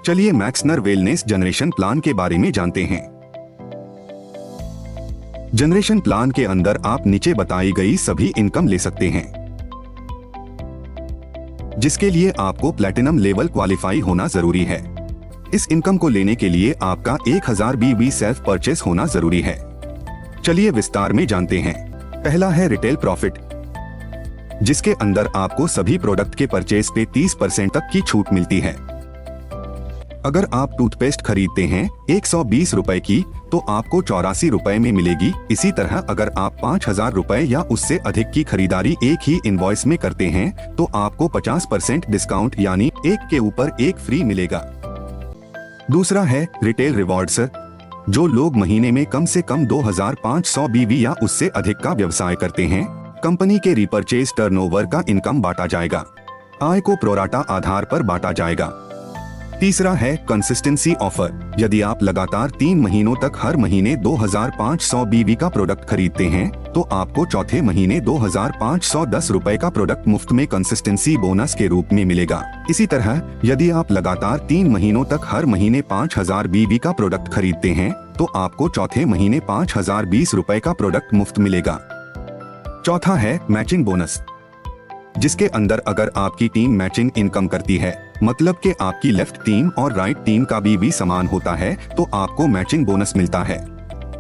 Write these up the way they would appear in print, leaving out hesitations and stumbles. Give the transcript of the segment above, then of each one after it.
चलिए मैक्सनर wellness generation plan के बारे में जानते हैं। जनरेशन प्लान के अंदर आप नीचे बताई गई सभी इनकम ले सकते हैं, जिसके लिए आपको प्लैटिनम लेवल क्वालिफाई होना जरूरी है। इस इनकम को लेने के लिए आपका 1000 BV सेल्फ परचेस होना जरूरी है। चलिए विस्तार में जानते हैं। पहला है रिटेल प्रॉफिट, जिसके अंदर आपको सभी प्रोडक्ट के परचेस पे 30% तक की छूट मिलती है। अगर आप टूथपेस्ट खरीदते हैं 120 रुपए की तो आपको 84 रुपए में मिलेगी। इसी तरह अगर आप 5000 रुपए या उससे अधिक की खरीदारी एक ही इनवॉइस में करते हैं तो आपको 50% डिस्काउंट यानी एक के ऊपर एक फ्री मिलेगा। दूसरा है रिटेल रिवॉर्ड्स, जो लोग महीने में कम से कम 2500 BV या उससे अधिक का व्यवसाय करते हैं, कंपनी के रिपर्चेज टर्नओवर का इनकम बांटा जाएगा। आय को प्रोराटा आधार पर बांटा जाएगा। तीसरा है कंसिस्टेंसी ऑफर, यदि आप लगातार 3 महीनों तक हर महीने 2500 BV का प्रोडक्ट खरीदते हैं तो आपको चौथे महीने 2510 रुपए का प्रोडक्ट मुफ्त में कंसिस्टेंसी बोनस के रूप में मिलेगा। इसी तरह यदि आप लगातार 3 महीनों तक हर महीने 5000 BV का प्रोडक्ट खरीदते हैं तो आपको चौथे महीने 5020 रुपए का प्रोडक्ट मुफ्त मिलेगा। चौथा है मैचिंग बोनस, जिसके अंदर अगर आपकी टीम मैचिंग इनकम करती है, मतलब कि आपकी लेफ्ट टीम और राइट टीम का BV समान होता है, तो आपको मैचिंग बोनस मिलता है।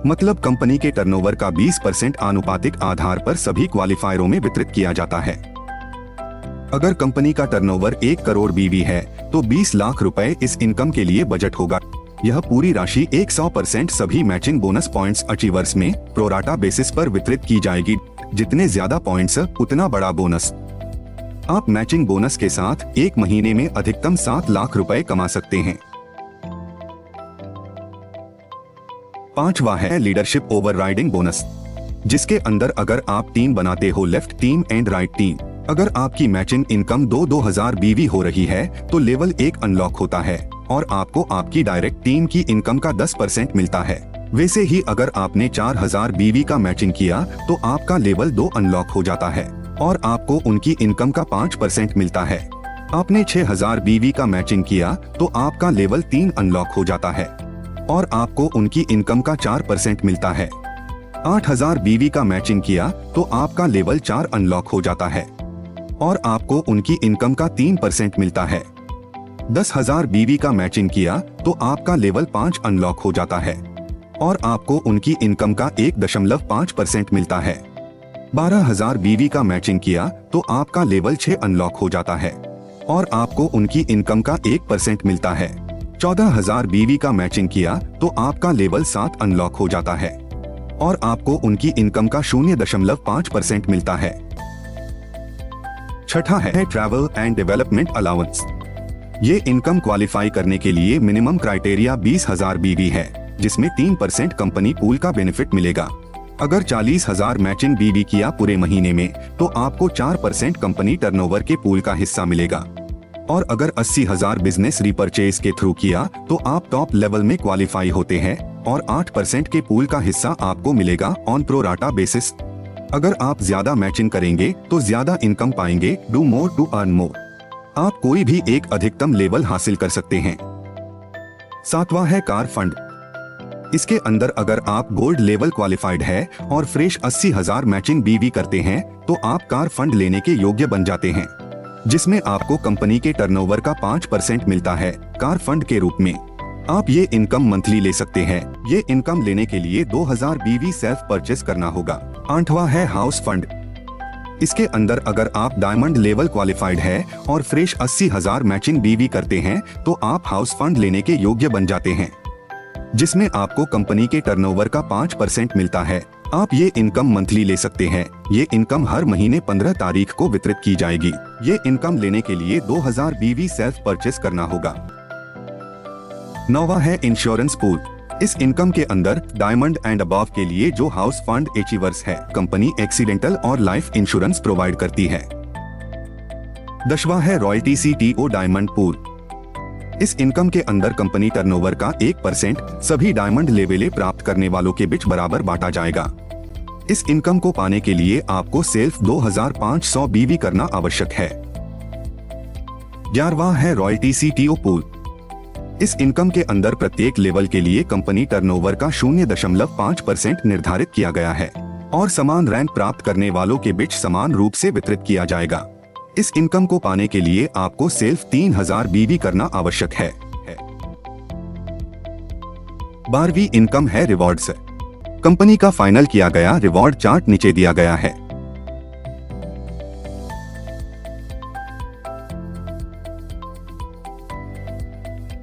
मतलब कंपनी के टर्नओवर का 20% आनुपातिक आधार पर सभी क्वालिफायरों में वितरित किया जाता है। अगर कंपनी का टर्नओवर 1 करोड़ BV है तो 20 लाख रुपए इस इनकम के लिए बजट होगा। यह पूरी राशि 100% सभी मैचिंग बोनस पॉइंट्स अचीवर्स में प्रोराटा बेसिस पर वितरित की जाएगी। जितने ज्यादा पॉइंट्स उतना बड़ा बोनस। आप मैचिंग बोनस के साथ एक महीने में अधिकतम 7 लाख रुपए कमा सकते हैं। पांचवा है लीडरशिप ओवरराइडिंग बोनस, जिसके अंदर अगर आप टीम बनाते हो left team and right team, अगर आपकी मैचिंग इनकम 2000 BV हो रही है तो लेवल 1 अनलॉक होता है और आपको आपकी डायरेक्ट टीम की इनकम का 10% मिलता है। वैसे ही अगर आपने 4000 BV का मैचिंग किया तो आपका लेवल 2 अनलॉक हो जाता है और आपको उनकी इनकम का 5% मिलता है। आपने 6000 BV का मैचिंग किया तो आपका लेवल 3 अनलॉक हो जाता है और आपको उनकी इनकम का 4% मिलता है। 8000 BV का मैचिंग किया तो आपका लेवल 4 अनलॉक हो जाता है और आपको उनकी इनकम का 3% मिलता है। 10000 BV का मैचिंग किया तो आपका लेवल 5 अनलॉक हो जाता है और आपको उनकी इनकम का 1.5% मिलता है। 12000 BV का मैचिंग किया तो आपका लेवल 6 अनलॉक हो जाता है और आपको उनकी इनकम का 1% मिलता है। 14000 BV का मैचिंग किया तो आपका लेवल 7 अनलॉक हो जाता है और आपको उनकी इनकम का 0.5% मिलता है। छठा है ट्रैवल एंड डेवलपमेंट अलाउंस। ये इनकम क्वालिफाई करने के लिए मिनिमम क्राइटेरिया 20000 BV है, जिसमें 3% कंपनी पूल का बेनिफिट मिलेगा। अगर 40000 मैचिंग BV किया पूरे महीने में तो आपको 4% कंपनी टर्नओवर के पूल का हिस्सा मिलेगा और अगर 80000 बिजनेस रिपर्चेज के थ्रू किया तो आप टॉप लेवल में क्वालिफाई होते हैं और 8% के पूल का हिस्सा आपको मिलेगा ऑन प्रोराटा बेसिस। अगर आप ज्यादा मैचिंग करेंगे तो ज्यादा इनकम पाएंगे। Do more to earn more. आप कोई भी एक अधिकतम लेवल हासिल कर सकते हैं। सातवां है कार फंड। इसके अंदर अगर आप गोल्ड लेवल क्वालिफाइड है और फ्रेश 80000 मैचिंग BV करते हैं तो आप कार फंड लेने के योग्य बन जाते हैं, जिसमें आपको कंपनी के टर्नओवर का 5% मिलता है कार फंड के रूप में। आप ये इनकम मंथली ले सकते हैं। ये इनकम लेने के लिए 2000 BV सेल्फ परचेस करना होगा। आठवां है हाउस फंड। इसके अंदर अगर आप डायमंड लेवल क्वालिफाइड है और फ्रेश 80000 मैचिंग BV करते हैं तो आप हाउस फंड लेने के योग्य बन जाते हैं, जिसमें आपको कंपनी के टर्नओवर का 5% मिलता है। आप ये इनकम मंथली ले सकते हैं। ये इनकम हर महीने 15 तारीख को वितरित की जाएगी। ये इनकम लेने के लिए 2000 BV सेल्फ परचेस करना होगा। नौवां है इंश्योरेंस पूल। इस इनकम के अंदर डायमंड एंड अबव के लिए जो हाउस फंड अचीवर्स है, कंपनी एक्सीडेंटल और लाइफ इंश्योरेंस प्रोवाइड करती है। 10वां है रॉयल्टी CTO डायमंड पूल। इस इनकम के अंदर कंपनी टर्नओवर का 1% सभी डायमंड लेवल प्राप्त करने वालों के बीच बराबर बांटा जाएगा। इस इनकम को पाने के लिए आपको सेल्फ 2500 BV करना आवश्यक है। 11वां है रॉयल्टी CTO पूल। इस इनकम के अंदर प्रत्येक लेवल के लिए कंपनी टर्नओवर का 0.5% निर्धारित किया गया है और समान रैंक प्राप्त करने वालों के बीच समान रूप से वितरित किया जाएगा। इस इनकम को पाने के लिए आपको सिर्फ 3000 BB करना आवश्यक है। 12वीं इनकम है रिवॉर्ड्स। कंपनी का फाइनल किया गया रिवॉर्ड चार्ट नीचे दिया गया है।